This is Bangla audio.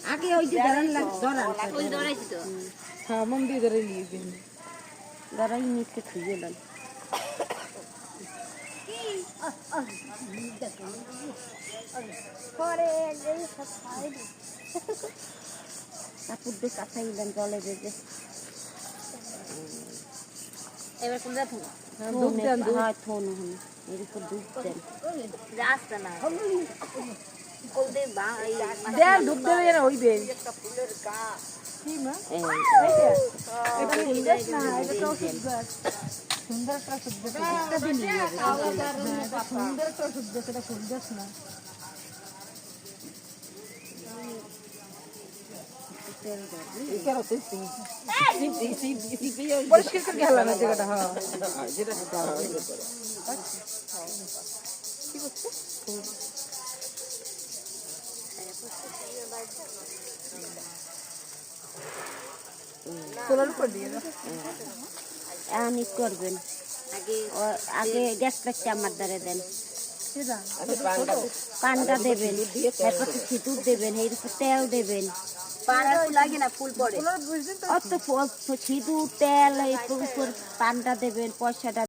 আগে ওই যে ধরান হ্যাঁ মন দিয়ে ধরে নিয়ে দিন ধরাই নিচে খুঁজে দেন কাপড় দিয়ে কাঁচাই দেন জলে বেজে এবার কোনটা থুন দুধ দেন দুধ হয় থন হন এর উপর দুধ দেন রাস্তা না কোল দে বা এই দেন দুধ দেবে না ওই দেন কি মা এটা সুন্দর না এটা তো সুন্দর একটা শুদ্ধ একটা দিন সুন্দর একটা শুদ্ধ সেটা সুন্দর না পরিষ্কার করে গেল না জায়গাটা হ্যাঁ যেটা তোলার উপর দিয়ে এখন ই করবেন আগে গ্যাস প্যাকটা আমার দ্বারা দেন পানটা দেবেন তারপর সিঁদুর দেবেন এর উপর তেল দেবেন পান লাগে না ফুল পড়ে অত সিঁদুর তেল এর উপর পানটা দেবেন পয়সাটা